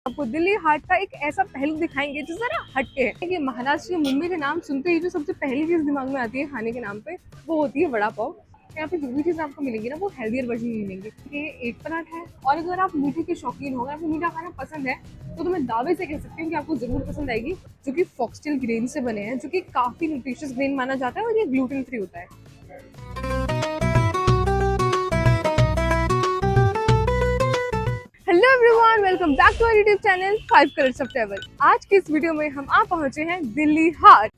आपको दिल्ली हाट का एक ऐसा पहलू दिखाएंगे जो जरा हटके है कि महाराष्ट्र या मुंबई के नाम सुनते ही जो सबसे पहली चीज दिमाग में आती है खाने के नाम पे वो होती है वड़ा पाव। यहाँ पे जो भी चीज़ आपको मिलेगी ना वो हेल्दियर वर्जन में मिलेंगी। ये एक पराठा है और अगर आप मीठे के शौकीन हो, आपको मीठा खाना पसंद है तो मैं दावे से कह सकती हूँ कि आपको जरूर पसंद आएगी, जो कि फॉक्सटेल ग्रेन से बने हैं, जो कि काफी न्यूट्रिशियस ग्रेन माना जाता है और ये ग्लूटेन फ्री होता है। Hello everyone, welcome back to our YouTube channel 5 colours of travel. आज की इस वीडियो में हम आ पहुंचे हैं दिल्ली हाट।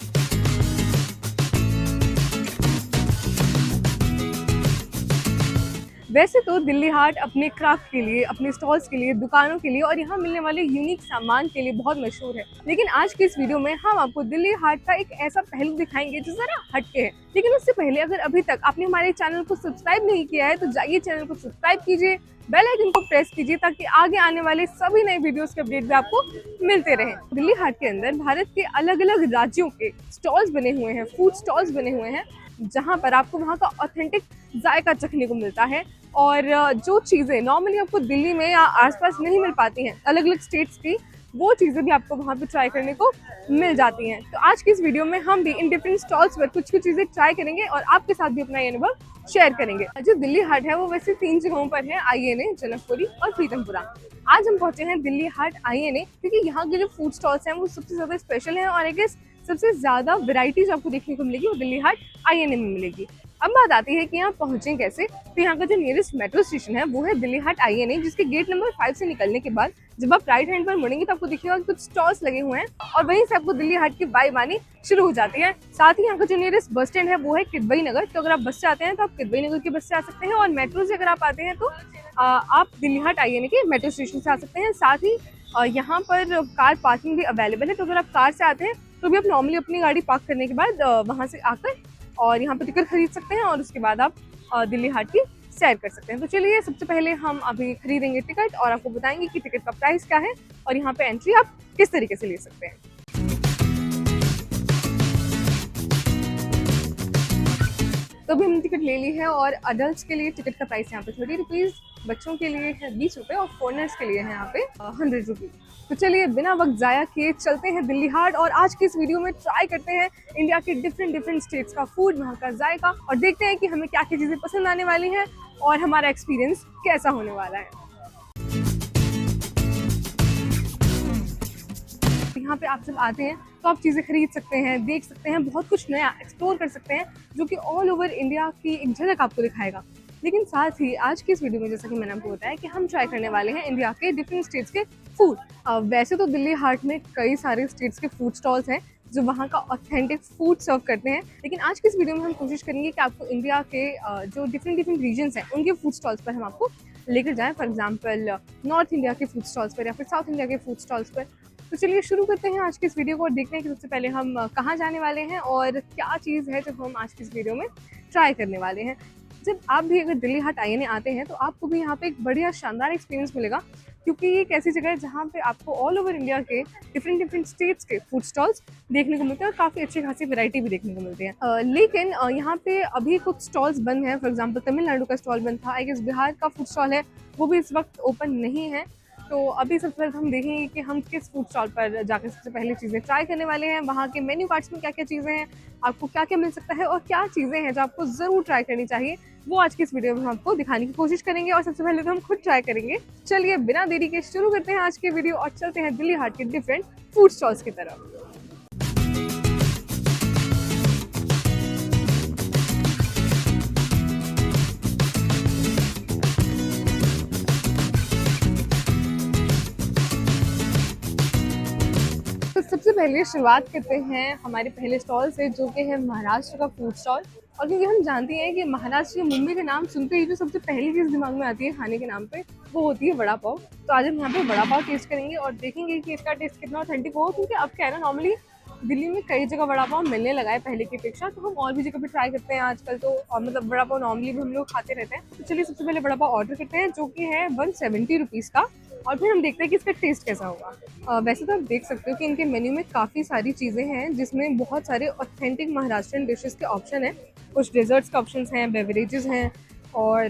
वैसे तो दिल्ली हाट अपने क्राफ्ट के लिए, अपने स्टॉल्स के लिए, दुकानों के लिए और यहाँ मिलने वाले यूनिक सामान के लिए बहुत मशहूर है, लेकिन आज की इस वीडियो में हम आपको दिल्ली हाट का एक ऐसा पहलू दिखाएंगे जो जरा हटके है। लेकिन उससे पहले अगर अभी तक आपने हमारे चैनल को सब्सक्राइब नहीं किया है तो जाइए चैनल को सब्सक्राइब कीजिए, बेल आइकन को प्रेस कीजिए ताकि आगे आने वाले सभी नए वीडियोस के अपडेट भी आपको मिलते रहें। दिल्ली हाट के अंदर भारत के अलग अलग राज्यों के स्टॉल्स बने हुए हैं, फूड स्टॉल्स बने हुए हैं, जहां पर आपको वहां का ऑथेंटिक जायका चखने को मिलता है और जो चीज़ें नॉर्मली आपको दिल्ली में या आसपास नहीं मिल पाती हैं अलग अलग स्टेट्स की, वो चीज़ें भी आपको वहाँ पे ट्राई करने को मिल जाती हैं। तो आज की इस वीडियो में हम भी इन डिफरेंट स्टॉल्स पर कुछ कुछ चीज़ें ट्राई करेंगे और आपके साथ भी अपना ये अनुभव शेयर करेंगे। जो दिल्ली हाट है वो वैसे 3 जगहों पर है, आईएनए, जनकपुरी और प्रीतमपुरा। आज हम पहुंचे हैं दिल्ली हाट आईएनए क्योंकि यहाँ के जो फूड स्टॉल्स हैं वो सबसे ज़्यादा स्पेशल हैं और आई गेस सबसे ज़्यादा वेराइटीज आपको देखने को मिलेगी वो दिल्ली हाट आईएनए में मिलेगी। अब बात आती है कि यहाँ पहुंचे कैसे। तो यहाँ का जो नियरेस्ट मेट्रो स्टेशन है वो है दिल्ली हाट आईएनए, जिसके गेट नंबर 5 से निकलने के बाद जब आप राइट हैंड पर मुड़ेंगे तो आपको दिखेगा कुछ स्टॉल्स लगे हुए हैं और वहीं से आपको दिल्ली हाट की वाइब आनी शुरू हो जाती है। साथ ही यहाँ का जो नियरेस्ट बस स्टैंड है वो है किदवई नगर। तो अगर आप बस से आते हैं तो आप किदवई नगर की बस से आ सकते हैं और मेट्रो से अगर आप आते हैं तो आप दिल्ली हाट आईएनए के मेट्रो स्टेशन से आ सकते हैं। साथ ही यहाँ पर कार पार्किंग भी अवेलेबल है, तो अगर आप कार से आते हैं तो भी आप नॉर्मली अपनी गाड़ी पार्क करने के बाद वहाँ से आकर और यहाँ पर टिकट खरीद सकते हैं और उसके बाद आप दिल्ली हाट की सैर कर सकते हैं। तो चलिए सबसे पहले हम अभी खरीदेंगे टिकट और आपको बताएंगे कि टिकट का प्राइस क्या है और यहाँ पे एंट्री आप किस तरीके से ले सकते हैं। तो अभी हमने टिकट ले ली है और अडल्ट के लिए टिकट का प्राइस यहाँ पे 30 रुपीज़, बच्चों के लिए है 20 रुपये और फॉरनर्स के लिए है यहाँ पे 100 रुपीज़। तो चलिए बिना वक्त जाया किए चलते हैं दिल्ली हाट और आज की इस वीडियो में ट्राई करते हैं इंडिया के डिफरेंट स्टेट्स का फूड, वहाँ का जायका, और देखते हैं कि हमें क्या क्या चीज़ें पसंद आने वाली हैं और हमारा एक्सपीरियंस कैसा होने वाला है। यहाँ पे आप जब आते हैं तो आप चीज़ें खरीद सकते हैं, देख सकते हैं, बहुत कुछ नया एक्सप्लोर कर सकते हैं जो कि ऑल ओवर इंडिया की एक झलक आपको दिखाएगा। लेकिन साथ ही आज की इस वीडियो में जैसा कि मैंने आपको बताया कि हम ट्राई करने वाले हैं इंडिया के डिफरेंट स्टेट्स के फूड। वैसे तो दिल्ली हाट में कई सारे स्टेट्स के फूड स्टॉल्स हैं जो वहाँ का ऑथेंटिक फूड सर्व करते हैं, लेकिन आज की इस वीडियो में हम कोशिश करेंगे कि आपको इंडिया के जो डिफरेंट रीजन्स हैं उनके फूड स्टॉल्स पर हम आपको लेकर जाएँ। फॉर एग्जाम्पल नॉर्थ इंडिया के फूड स्टॉल्स पर या फिर साउथ इंडिया के फूड स्टॉल्स पर। तो चलिए शुरू करते हैं आज की इस वीडियो को और देखते हैं कि सबसे पहले हम कहाँ जाने वाले हैं और क्या चीज़ है जो हम आज की इस वीडियो में ट्राई करने वाले हैं। जब आप भी अगर दिल्ली हाट आईएनए आते हैं तो आपको भी यहाँ पे एक बढ़िया शानदार एक्सपीरियंस मिलेगा, क्योंकि ये एक ऐसी जगह है जहाँ पे आपको ऑल ओवर इंडिया के डिफरेंट स्टेट्स के फूड स्टॉल्स देखने को मिलते हैं और काफ़ी अच्छी खासी वैरायटी भी देखने को मिलती है। लेकिन यहाँ पे अभी कुछ स्टॉल्स बंद हैं। फॉर एग्जाम्पल तमिलनाडु का स्टॉल बंद था, आई गेस बिहार का फूड स्टॉल है वो भी इस वक्त ओपन नहीं है। तो अभी सबसे पहले हम देखेंगे कि हम किस फूड स्टॉल पर जाकर सबसे पहले चीज़ें ट्राई करने वाले हैं, वहाँ के मेन्यू कार्ड्स में क्या क्या चीज़ें हैं, आपको क्या क्या मिल सकता है और क्या चीज़ें हैं जो आपको ज़रूर ट्राई करनी चाहिए, वो आज की इस वीडियो में हम आपको दिखाने की कोशिश करेंगे। और सबसे पहले तो हम खुद ट्राई करेंगे। चलिए बिना देरी के शुरू करते हैं आज की वीडियो और चलते हैं दिल्ली हाट के डिफरेंट फूड स्टॉल्स की तरफ। तो सबसे पहले शुरुआत करते हैं हमारे पहले स्टॉल से, जो कि है महाराष्ट्र का फूड स्टॉल। और क्योंकि हम जानते हैं कि महाराष्ट्र या मुंबई के नाम सुनते ही जो सबसे पहली चीज़ दिमाग में आती है खाने के नाम पे वो होती है वड़ा पाव। तो आज हम यहाँ पे वड़ा पाव टेस्ट करेंगे और देखेंगे कि इसका टेस्ट कितना ऑथेंटिक हो, क्योंकि अब क्या है ना, नॉर्मली दिल्ली में कई जगह वड़ा पाव मिलने लगा है पहले की अपेक्षा, तो हम और भी जगह पे ट्राई करते हैं आजकल। तो और मतलब वड़ा पाव नॉर्मली भी हम लोग खाते रहते हैं। तो चलिए सबसे पहले वड़ा पाव ऑर्डर करते हैं जो कि है 170 रुपीज़ का, और फिर हम देखते हैं कि इसका टेस्ट कैसा होगा। वैसे तो आप देख सकते हो कि इनके मेन्यू में काफ़ी सारी चीज़ें हैं जिसमें बहुत सारे ऑथेंटिक महाराष्ट्रियन डिशेस के ऑप्शन हैं, कुछ डेजर्ट्स के ऑप्शंस हैं, बेवरेजेस हैं और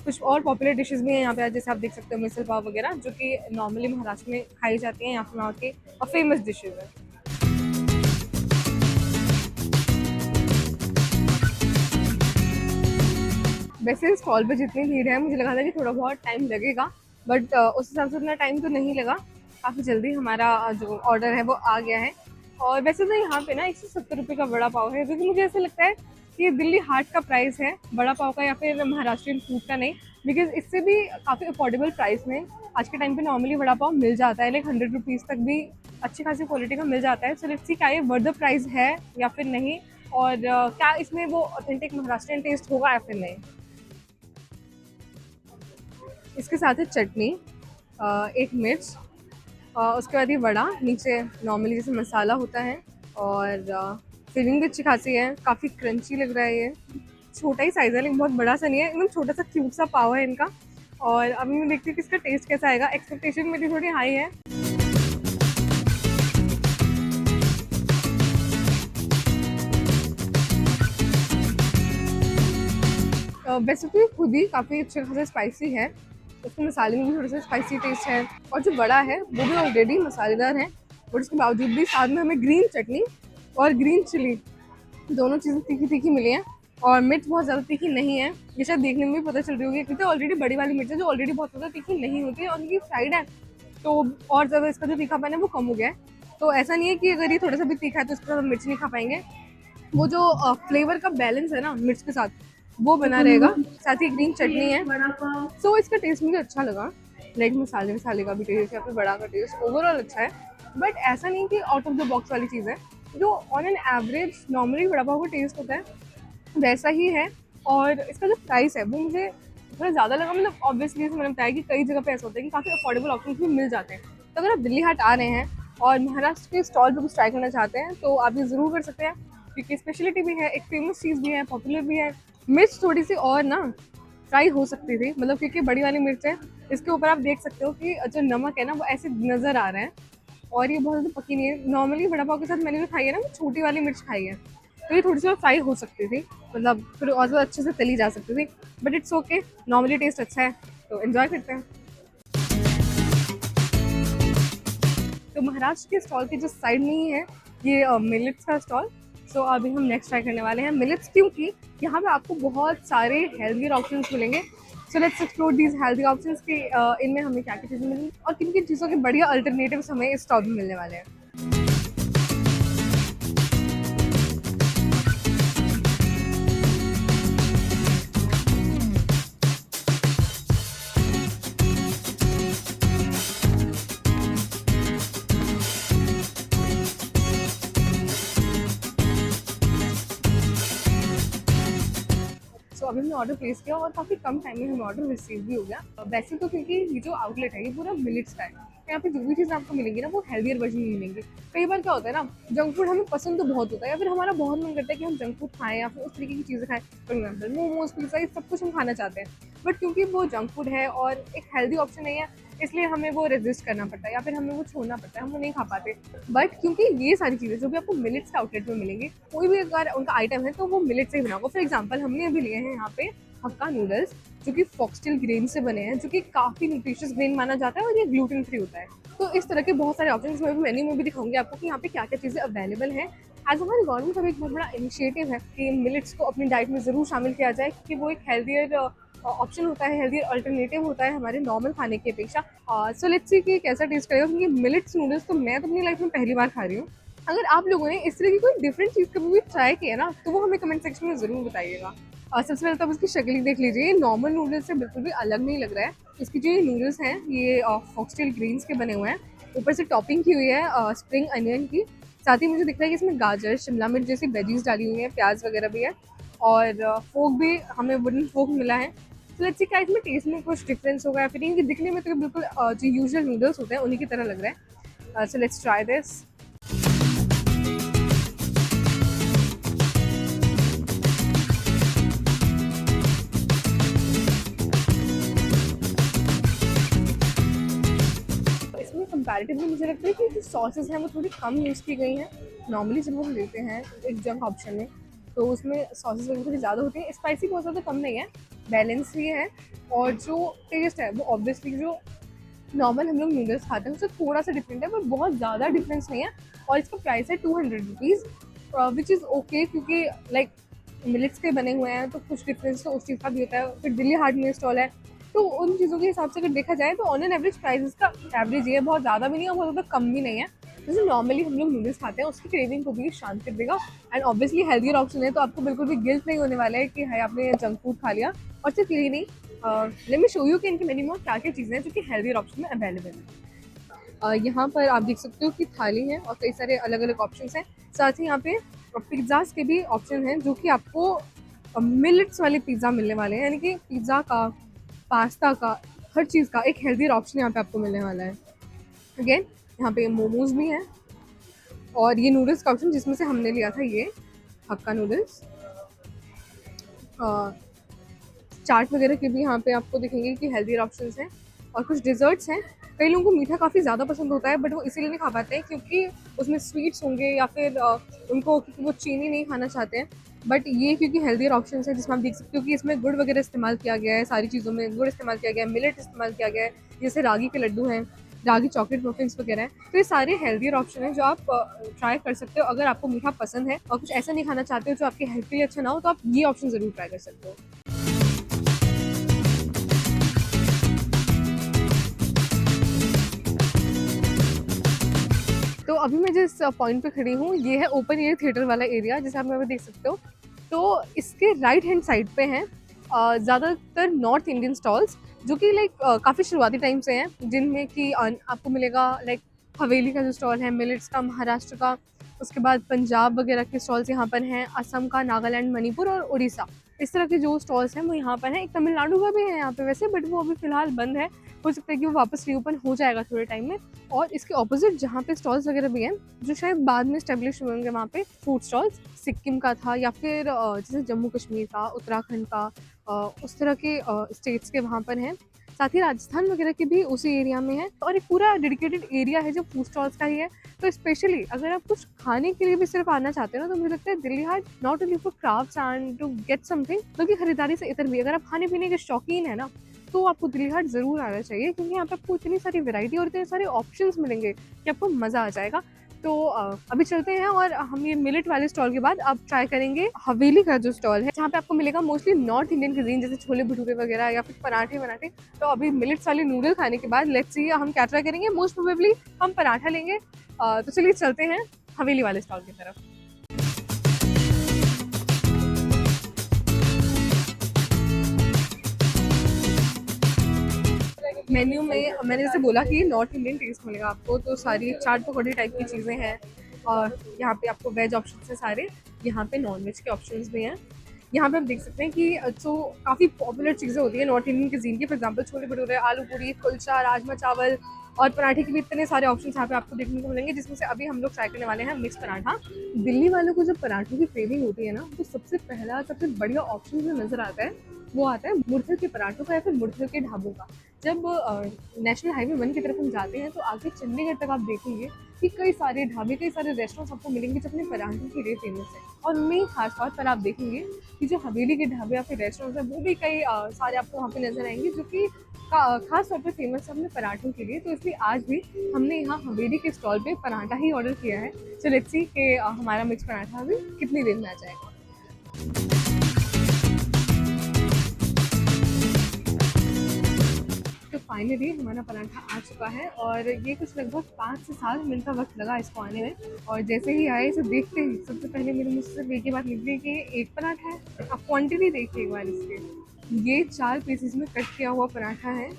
कुछ और पॉपुलर डिशेस भी हैं यहाँ पे, जैसे आप देख सकते हो मिसल पाव वगैरह, जो कि नॉर्मली महाराष्ट्र में खाई जाती हैं, यहाँ पे वहाँ के फेमस डिशेज हैं। वैसे स्टॉल पे जितनी भीड़ है, मुझे लगा था कि थोड़ा बहुत टाइम लगेगा, बट उस हिसाब से उतना टाइम तो नहीं लगा। काफ़ी जल्दी हमारा जो ऑर्डर है वो आ गया है। और वैसे तो यहाँ पे ना 170 रुपये का वड़ा पाव है, क्योंकि मुझे ऐसा लगता है कि ये दिल्ली हाट का प्राइस है वड़ा पाव का, या फिर महाराष्ट्रियन फूड का नहीं, बिकॉज इससे भी काफ़ी अफोर्डेबल प्राइस में आज के टाइम पे नॉर्मली वड़ा पाव मिल जाता है, लाइक 100 रुपीज़ तक भी अच्छी खासी क्वालिटी का मिल जाता है। सो लेट्स सी क्या ये वर्थ द प्राइस है या फिर नहीं, और क्या इसमें वो ऑथेंटिक महाराष्ट्रियन टेस्ट होगा या फिर नहीं। इसके साथ है चटनी, एक मिर्च, उसके बाद ये वड़ा, नीचे नॉर्मली जैसे मसाला होता है, और फिलिंग भी अच्छी खासी है, काफ़ी क्रंची लग रहा है। ये छोटा ही साइज़ है, लेकिन बहुत बड़ा सा नहीं है, एकदम छोटा सा क्यूट सा पाव है इनका। और अभी मैं देखती हूँ कि इसका टेस्ट कैसा आएगा। एक्सपेक्टेशन मेरी थोड़ी हाई है। वैसे तो ये खुद ही काफ़ी अच्छे खासा स्पाइसी है, उसके मसाले में भी थोड़ा सा स्पाइसी टेस्ट है, और जो बड़ा है वो भी ऑलरेडी मसालेदार है, और उसके बावजूद भी साथ में हमें ग्रीन चटनी और ग्रीन चिली दोनों चीज़ें तीखी तीखी मिली हैं। और मिर्च बहुत ज़्यादा तीखी नहीं है, ये शायद देखने में भी पता चल रही होगी, क्योंकि ऑलरेडी बड़ी वाली मिर्च है जो ऑलरेडी बहुत ज़्यादा तीखी नहीं होती है, और उनकी फ्राइड है तो और ज़्यादा इसका जो तीखापन है वो कम हो गया है। तो ऐसा नहीं है कि अगर ये थोड़ा सा भी तीखा है तो इसके साथ हम मिर्च नहीं खा पाएंगे, वो जो फ्लेवर का बैलेंस है ना मिर्च के साथ, वो बना रहेगा। साथ ही ग्रीन चटनी है, सो इसका टेस्ट मुझे अच्छा लगा, लाइक मसाले वसाले का भी टेस्ट या फिर बड़ा का टेस्ट ओवरऑल अच्छा है। बट ऐसा नहीं कि आउट ऑफ द बॉक्स वाली चीज़ है, जो ऑन एन एवरेज नॉर्मली बड़ा पाव का टेस्ट होता है वैसा ही है। और इसका जो प्राइस है वो मुझे थोड़ा ज़्यादा लगा, मतलब ऑब्वियसली मैंने बताया कि कई जगह पे ऐसा होता है कि काफ़ी अफोर्डेबल ऑप्शन भी मिल जाते हैं। तो अगर आप दिल्ली हाट आ रहे हैं और महाराष्ट्र के स्टॉल पर कुछ ट्राई करना चाहते हैं तो आप ये ज़रूर कर सकते हैं, क्योंकि स्पेशलिटी भी है, एक फेमस चीज़ भी है, पॉपुलर भी है। मिर्च थोड़ी सी और ना फ्राई हो सकती थी, मतलब क्योंकि बड़ी वाली मिर्च है, इसके ऊपर आप देख सकते हो कि जो नमक है ना वो ऐसे नज़र आ रहा है, और ये बहुत ज़्यादा पकी नहीं है। नॉर्मली वड़ा पाव के साथ मैंने जो खाई है ना वो छोटी वाली मिर्च खाई है, तो ये थोड़ी सी और फ्राई हो सकती थी, मतलब फिर और ज़्यादा अच्छे से तली जा सकती थी, but it's okay, normally taste अच्छा है तो एंजॉय करते हैं। तो महाराष्ट्र के स्टॉल के जो साइड में ही है ये मिलेट्स का स्टॉल। सो अभी हम नेक्स्ट ट्राई करने वाले हैं मिलेट्स, क्योंकि यहाँ पे आपको बहुत सारे हेल्थियर ऑप्शंस मिलेंगे। So let's explore these healthy options की इनमें हमें क्या क्या चीज़ें मिलेंगी और किन किन चीज़ों के बढ़िया अल्टरनेटिव्स हमें इस स्टॉल में मिलने वाले हैं। सो अभी हमने ऑर्डर प्लेस किया और काफ़ी कम टाइम में हमें ऑर्डर रिसीव भी हो गया। वैसे तो क्योंकि ये जो आउटलेट है ये पूरा मिलेट्स का है, यहाँ पे जो भी चीज़ आपको मिलेंगी ना वो हेल्दियर वर्जन में मिलेंगी। कई बार क्या होता है ना, जंक फूड हमें पसंद तो बहुत होता है, या फिर हमारा बहुत मन करता है कि हम जंक फूड खाएं या फिर उस तरीके की चीज़ें खाएं, फॉर एग्जाम्पल मोमोज पिज्जा, ये सब कुछ हम खाना चाहते हैं, बट क्योंकि वो जंक फूड है और एक हेल्दी ऑप्शन नहीं है, इसलिए हमें वो रेजिस्ट करना पड़ता है या फिर हमें वो छोड़ना पड़ता है, हम वो नहीं खा पाते। बट क्योंकि ये सारी चीज़ें जो भी आपको मिलेट्स के आउटलेट में मिलेंगी, कोई भी अगर उनका आइटम है तो वो मिलेट से ही बना होगा। फॉर एग्जाम्पल हमने अभी लिए हैं यहाँ पे हक्का नूडल्स, जो कि फॉक्सटेल ग्रेन से बने हैं, जो कि काफ़ी न्यूट्रिशियस ग्रेन माना जाता है और ये ग्लूटेन फ्री होता है। तो इस तरह के बहुत सारे ऑप्शंस मैं भी मेन्यू में भी दिखाऊंगी आपको कि यहाँ पे क्या क्या चीज़ें अवेलेबल हैं। एज हमारी गवर्नमेंट का भी एक बहुत बड़ा इनिशिएटिव है कि मिलेट्स को अपनी डाइट में ज़रूर शामिल किया जाए, क्योंकि वो एक हेल्दियर ऑप्शन होता है, हेल्दी अल्टरनेटिव होता है हमारे नॉर्मल खाने की अपेक्षा। सो लेट्स सी कि कैसा टेस्ट करेगा, क्योंकि मिलेट्स नूडल्स तो मैं तो अपनी लाइफ में पहली बार खा रही हूँ। अगर आप लोगों ने इस तरह की कोई डिफरेंट चीज़ कभी भी ट्राई किया ना तो वो हमें कमेंट सेक्शन में ज़रूर बताइएगा। सबसे पहले तो आप इसकी शक्ल ही देख लीजिए, ये नॉर्मल नूडल्स से बिल्कुल भी अलग नहीं लग रहा है। इसकी जो ये नूडल्स हैं ये फॉक्सटेल ग्रीन्स के बने हुए हैं, ऊपर से टॉपिंग की हुई है स्प्रिंग अनियन की। साथ ही मुझे दिख रहा है कि इसमें गाजर, शिमला मिर्च जैसी वेजीज डाली हुई हैं, प्याज वगैरह भी है, और फोक भी हमें वुडन फोक मिला है। तो लेट्स सी क्या इसमें टेस्ट में कुछ डिफरेंस होगा या फिर इनके दिखने में तो बिल्कुल जो यूजुअल नूडल्स होते हैं उन्हीं की तरह लग रहा है। So let's try this. Comparatively मुझे लगता है कि जो सॉसेस हैं वो थोड़ी कम यूज़ की गई हैं। नॉर्मली जब हम लेते हैं एक जंक ऑप्शन में तो उसमें सॉसेस वगैरह थोड़ी ज़्यादा होती हैं, स्पाइसी बहुत ज़्यादा कम नहीं है, बैलेंस भी है और जो टेस्ट है वो ऑब्वियसली जो नॉर्मल हम लोग नूडल्स खाते हैं उससे थोड़ा सा डिफरेंट है, पर बहुत ज़्यादा डिफरेंस नहीं है। और इसका प्राइस है 200 रुपीज़, विच इज़ ओके, क्योंकि लाइक मिलेट्स के बने हुए हैं तो कुछ डिफरेंस तो उस चीज़ का भी होता है। फिर दिल्ली हाट में स्टॉल है, तो उन चीज़ों के हिसाब से अगर देखा जाए तो ऑन एन एवरेज प्राइस इसका एवरेज ही है, बहुत ज़्यादा भी नहीं है, बहुत ज़्यादा कम भी नहीं है। जैसे नॉर्मली हम लोग नूडल्स खाते हैं उसकी क्रेविंग को भी शांत कर देगा। एंड ऑब्वियसली हेल्थियर ऑप्शन है, तो आपको बिल्कुल भी गिल्ट नहीं होने वाला है कि हाय आपने जंक फूड खा लिया। और सिर्फ यही नहीं, लेट मी शो यू कि इनके मेन्यू में क्या क्या चीज़ें हैं जो कि हेल्थियर ऑप्शन में अवेलेबल है। यहाँ पर आप देख सकते हो कि थाली है और कई सारे अलग अलग ऑप्शन हैं। साथ ही यहाँ पे पिज़्ज़ाज के भी ऑप्शन हैं जो कि आपको मिलेट्स वाले पिज़्ज़ा मिलने वाले हैं, यानी कि पिज़्ज़ा का, पास्ता का, हर चीज़ का एक हेल्थियर ऑप्शन यहाँ पे आपको मिलने वाला है। अगेन यहाँ पे मोमोज भी हैं और ये नूडल्स का ऑप्शन जिसमें से हमने लिया था ये हक्का नूडल्स। चाट वगैरह के भी यहाँ पे आपको दिखेंगे कि हेल्थियर ऑप्शंस हैं और कुछ डिज़र्ट्स हैं। कई लोगों को मीठा काफ़ी ज़्यादा पसंद होता है, बट वो इसीलिए नहीं खा पाते हैं क्योंकि उसमें स्वीट्स होंगे या फिर उनको क्योंकि वो चीनी नहीं खाना चाहते हैं। बट ये क्योंकि हेल्थियर ऑप्शंस है जिसमें आप देख सकते हो कि इसमें गुड़ वगैरह इस्तेमाल किया गया है, सारी चीज़ों में गुड़ इस्तेमाल किया गया है, मिलेट इस्तेमाल किया गया है, जैसे रागी के लड्डू हैं, रागी चॉकलेट मफिन्स वगैरह हैं। तो ये सारे हेल्थियर ऑप्शन हैं जो आप ट्राई कर सकते हो। अगर आपको मीठा पसंद है और कुछ ऐसा नहीं खाना चाहते हो जो आपकी हेल्थ के लिए अच्छा ना हो, तो आप ये ऑप्शन ज़रूर ट्राई कर सकते हो। तो अभी मैं जिस पॉइंट पे खड़ी हूँ ये है ओपन एयर थिएटर वाला एरिया, जैसे आप यहाँ पे देख सकते हो। तो इसके राइट हैंड साइड पे हैं ज़्यादातर नॉर्थ इंडियन स्टॉल्स जो कि लाइक काफ़ी शुरुआती टाइम से हैं, जिनमें कि आपको मिलेगा लाइक हवेली का जो स्टॉल है, मिलेट्स का, महाराष्ट्र का, उसके बाद पंजाब वगैरह के स्टॉल्स यहाँ पर हैं, असम का, नागालैंड, मणिपुर और उड़ीसा, इस तरह के जो स्टॉल्स हैं वो यहाँ पर हैं। एक तमिलनाडु का भी है यहाँ पे वैसे, बट वो अभी फ़िलहाल बंद है, हो सकता है कि वो वापस रीओपन हो जाएगा थोड़े टाइम में। और इसके ऑपोजिट जहाँ पे स्टॉल्स वगैरह भी हैं जो शायद बाद में स्टेब्लिश हुए होंगे, वहाँ पे फूड स्टॉल्स सिक्किम का था या फिर जैसे जम्मू कश्मीर का, उत्तराखंड का, उस तरह के स्टेट्स के वहाँ पर हैं। साथ ही राजस्थान वगैरह के भी उसी एरिया में है और एक पूरा डेडिकेटेड एरिया है जो फूड स्टॉल्स का ही है। तो स्पेशली अगर आप कुछ खाने के लिए भी सिर्फ आना चाहते हो ना, तो मुझे लगता है Dilli Haat not only for crafts and to get something, बल्कि खरीदारी से इतर भी अगर आप खाने पीने के शौकीन है ना, तो आपको दिल्ली हाट ज़रूर आना चाहिए, क्योंकि यहाँ पे आपको इतनी सारी वैरायटी और इतने सारे ऑप्शंस मिलेंगे कि आपको मज़ा आ जाएगा। तो अभी चलते हैं और हम ये मिलेट वाले स्टॉल के बाद अब ट्राई करेंगे हवेली का जो स्टॉल है, जहाँ पे आपको मिलेगा मोस्टली नॉर्थ इंडियन क्यूजीन जैसे छोले भटूरे वगैरह या फिर पराठे वराठे। तो अभी मिलेट्स वाले नूडल खाने के बाद लेट्स सी हम क्या ट्राई करेंगे। मोस्ट प्रोबेबली हम पराठा लेंगे। तो चलिए चलते हैं हवेली वाले स्टॉल की तरफ। मेन्यू में मैंने जैसे बोला कि नॉर्थ इंडियन टेस्ट मिलेगा आपको, तो सारी चाट पकौड़े टाइप की चीज़ें हैं और यहाँ पे आपको वेज ऑप्शन है सारे, यहाँ पे नॉन वेज के ऑप्शंस भी हैं। यहाँ पे आप देख सकते हैं कि जो काफ़ी पॉपुलर चीज़ें होती हैं नॉर्थ इंडियन cuisine की, फॉर एग्जांपल छोले भटूरे, आलू पूरी, कुलचा, राजमा चावल और पराठे के भी इतने सारे ऑप्शंस यहाँ पे आपको देखने को मिलेंगे, जिसमें से अभी हम लोग ट्राई करने वाले हैं मिक्स पराठा। दिल्ली वालों को जब पराठों की क्रेविंग होती है ना, तो सबसे पहला सबसे बढ़िया ऑप्शन जो नज़र आता है वो आता है मुरथल के पराठों का या फिर मुरथल के ढाबों का। जब नेशनल हाईवे 1 की तरफ हम जाते हैं तो आगे चंडीगढ़ तक आप देखेंगे कि कई सारे ढाबे, कई सारे रेस्टोरेंट्स आपको मिलेंगे जो अपने पराठों के लिए फेमस है। और उनमें खास तौर पर आप देखेंगे कि जो हवेली के ढाबे या फिर रेस्टोरेंट्स हैं वो भी कई सारे आपको वहाँ पे नजर आएंगे जो कि खास तौर पर फेमस है अपने पराठों के लिए। तो इसलिए आज भी हमने यहाँ हवेली के स्टॉल पे पराठा ही ऑर्डर किया है। सो लेट्स सी कि हमारा मिक्स पराठा अभी कितनी देर में आ जाएगा। तो फाइनली हमारा पराठा आ चुका है और ये कुछ लगभग 5 से 7 मिनट का वक्त लगा इसको आने में। और जैसे ही आए इसे देखते ही सबसे पहले मेरे मुँह से सिर्फ एक ही बात निकली कि एक पराठा है। आप क्वांटिटी देखिए एक बार इसके, ये 4 पीसेस में कट किया हुआ पराठा है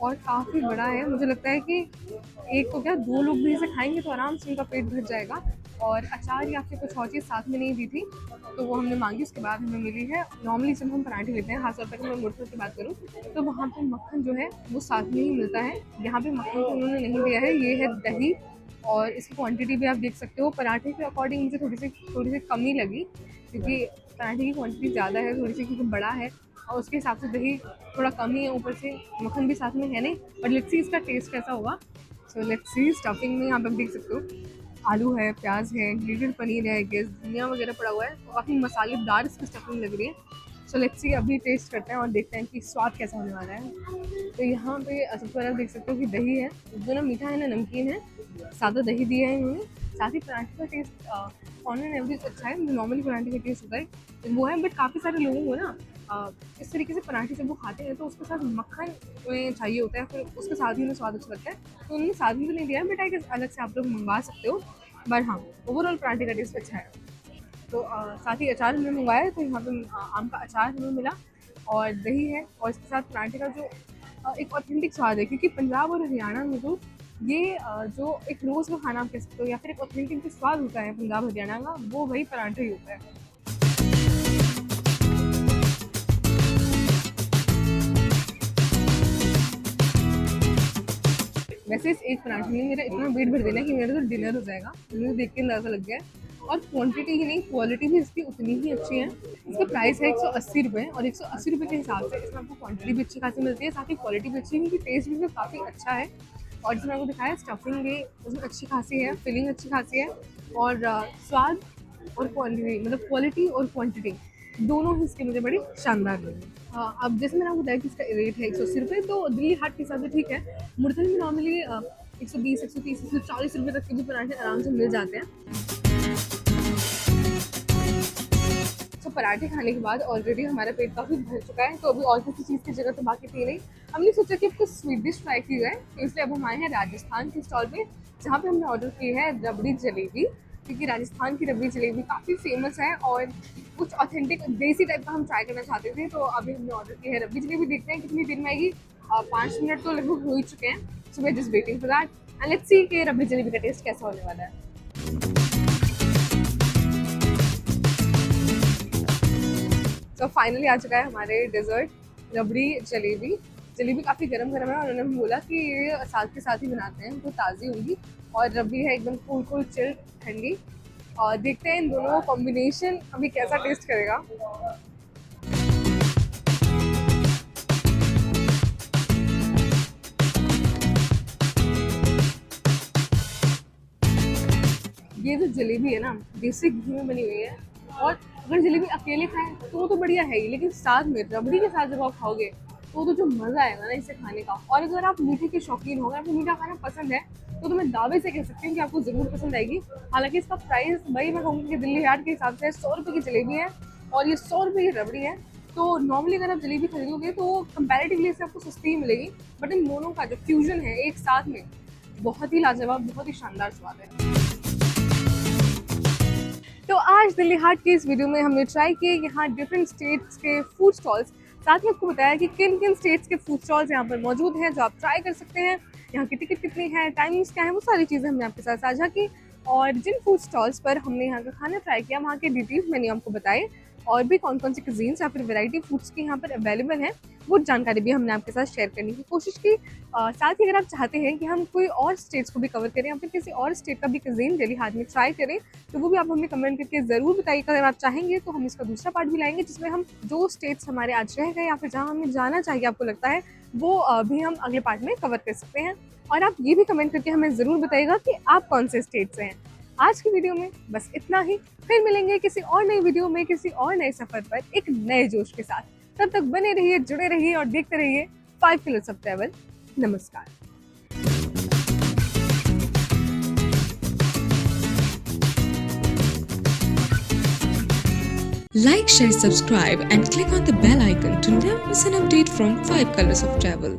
और काफ़ी बड़ा है। मुझे लगता है कि एक तो क्या 2 लोग भी इसे खाएंगे तो आराम से उनका पेट भर जाएगा। और अचार या फिर कुछ और चीज़ साथ में नहीं दी थी, तो वो हमने मांगी, उसके बाद हमें मिली है। नॉर्मली जब हम पराठे लेते हैं, खासतौर पर मैं मुर्तज़ की बात करूँ, तो वहाँ पे मक्खन जो है वो साथ में ही मिलता है। यहाँ पे मक्खन तो उन्होंने नहीं दिया है, ये है दही। और इसकी क्वांटिटी भी आप देख सकते हो। पराठे के अकॉर्डिंग मुझे थोड़ी सी कमी लगी, क्योंकि पराठे की क्वांटिटी ज़्यादा है थोड़ी सी, क्योंकि बड़ा है और उसके हिसाब से दही थोड़ा कम ही है, ऊपर से मक्खन भी साथ में है नहीं। बट लेट्स सी इसका टेस्ट कैसा होगा। So let's see. स्टफिंग में यहाँ पे आप देख सकते हो आलू है, प्याज है, ग्रेटेड पनीर है, गेस धनिया वगैरह पड़ा हुआ है, तो काफ़ी मसालेदार इसकी स्टफिंग लग रही है। सो लेट्स सी, अभी टेस्ट करते हैं और देखते हैं कि स्वाद कैसा होने वाला है। तो यहाँ पे सबसे पहले आप देख सकते हो कि दही है, जो ना मीठा है ना नमकीन है, सादा दही दिया है इन्होंने। साथ ही पराठे का टेस्ट ऑन एंड एवरेज अच्छा है, नॉर्मली पराठे का टेस्ट होता है वो है, बट काफ़ी सारे लोगों को ना इस तरीके से पराठे जब वो खाते हैं तो उसके साथ मक्खन उन्हें चाहिए होता है, फिर उसके साथ ही उन्हें स्वाद अच्छा लगता है, तो उन्होंने साथ में तो नहीं दिया है, बट आई गेस अलग से आप लोग मंगवा सकते हो। बट हाँ, ओवरऑल पराठे का टेस्ट अच्छा है। तो साथ ही अचार हमने मंगवाया, तो यहाँ पे आम का अचार हमें मिला और दही है, और इसके साथ पराठे का जो एक ऑथेंटिक स्वाद है, क्योंकि पंजाब और हरियाणा में तो ये जो एक रोज़ का खाना आप कह सकते हो या फिर एक ऑथेंटिक जो स्वाद होता है पंजाब हरियाणा का, वो वही पराठे ही होता है। वैसे इस एक पराठे ने मेरा इतना वेट भर देना कि मेरा तो डिनर हो जाएगा, मुझे देख के अंदाज़ा लग गया है। और क्वांटिटी ही नहीं, क्वालिटी भी इसकी उतनी ही अच्छी है। इसका प्राइस है 180 रुपये, और 180 रुपये के हिसाब से इसमें आपको क्वांटिटी भी अच्छी खासी मिलती है, साथ ही क्वालिटी भी अच्छी है, क्योंकि टेस्ट भी इसमें काफ़ी अच्छा है। और जिसमें आपको दिखाया स्टफिंग भी उसमें अच्छी खासी है, फिलिंग अच्छी खासी है, और स्वाद और क्वांटिटी, मतलब क्वालिटी और क्वांटिटी दोनों ही इसके मुझे बड़ी शानदार लगी। अब जैसे मैंने आपको बताया कि इसका रेट है 180 रुपये, तो दिल्ली हाट के हिसाब से ठीक है। मुरथल में नॉर्मली 120, 130, 140 रुपये तक के भी पराठे आराम से मिल जाते हैं। तो पराठे खाने के बाद ऑलरेडी हमारा पेट काफ़ी भर चुका है, तो अभी और किसी चीज़ की जगह तो बाकी थी नहीं। हमने सोचा कि अब कुछ स्वीट डिश ट्राई की जाए, तो इसलिए अब हम आए हैं राजस्थान के स्टॉल पे, जहाँ पे हमने ऑर्डर की है रबड़ी जलेबी, क्योंकि राजस्थान की रबड़ी जलेबी काफ़ी फेमस है और कुछ ऑथेंटिक देसी टाइप का हम ट्राई करना चाहते थे। तो अभी हमने ऑर्डर की है रबड़ी जलेबी, देखते हैं कितनी देर में आएगी। 5 मिनट तो लगभग हो ही चुके हैं, so we are just waiting for that, and let's see कि रबड़ी जलेबी का टेस्ट कैसा होने वाला है। तो फाइनली आ चुका है हमारे डेजर्ट रबड़ी जलेबी। जलेबी काफ़ी गरम गरम है, और उन्होंने बोला कि ये साथ के साथ ही बनाते हैं तो ताज़ी होगी, और रबड़ी है एकदम कूल कूल चिल ठंडी। और देखते हैं इन दोनों का कॉम्बिनेशन अभी कैसा टेस्ट करेगा। ये जो जलेबी है ना, देसी घी में बनी हुई है, और अगर जलेबी अकेले खाएं तो बढ़िया है ही, लेकिन साथ में रबड़ी के साथ जब आप खाओगे तो जो मज़ा आएगा ना इसे खाने का। और अगर आप मीठे के शौकीन हो, अगर आपको मीठा खाना पसंद है, तो मैं दावे से कह सकती हूँ कि आपको ज़रूर पसंद आएगी। हालांकि इसका प्राइस वही मैं कहूँगी कि दिल्ली हाट के हिसाब से 100 रुपये की जलेबी है, और ये 100 रुपये की रबड़ी है। तो नॉर्मली अगर आप जलेबी खरीदोगे तो कंपैरेटिवली इससे आपको सस्ती ही मिलेगी, बट इन दोनों का जो फ्यूजन है एक साथ में, बहुत ही लाजवाब, बहुत ही शानदार स्वाद है। तो आज दिल्ली हाट की इस वीडियो में हमने ट्राई किए यहाँ डिफरेंट स्टेट्स के फूड स्टॉल्स, साथ में आपको बताया कि किन किन स्टेट्स के फूड स्टॉल्स यहाँ पर मौजूद हैं जो आप ट्राई कर सकते हैं, यहाँ की टिकट कितनी है, टाइमिंग्स क्या है, वो सारी चीज़ें हमने आपके साथ साझा की। और जिन फूड स्टॉल्स पर हमने यहाँ का खाना ट्राई किया, वहाँ के डिटेल्स मैंने आपको बताए, और भी कौन कौन सी कुजीन्स या फिर वैरायटी फूड्स की यहाँ पर अवेलेबल हैं, वो जानकारी भी हमने आपके साथ शेयर करने की कोशिश की। साथ ही अगर आप चाहते हैं कि हम कोई और स्टेट्स को भी कवर करें या फिर किसी और स्टेट का भी कुजीन दिल्ली हाट में ट्राई करें, तो वो भी आप हमें कमेंट करके ज़रूर बताइएगा। अगर आप चाहेंगे तो हम इसका दूसरा पार्ट भी लाएंगे, जिसमें हम जो स्टेट्स हमारे आज रह गए या फिर जहाँ हमें जाना चाहिए आपको लगता है, वो भी हम अगले पार्ट में कवर कर सकते हैं। और आप ये भी कमेंट करके हमें ज़रूर बताइएगा कि आप कौन से स्टेट से हैं। आज की वीडियो में बस इतना ही, फिर मिलेंगे किसी और नई वीडियो में किसी और नए सफ़र पर एक नए जोश के साथ। तब तक बने रहिए, जुड़े रहिए और देखते रहिए 5 किलोस ऑफ ट्रैवल। नमस्कार। Like, share, subscribe and click on the bell icon to never miss an update from 5 Colors of Travel.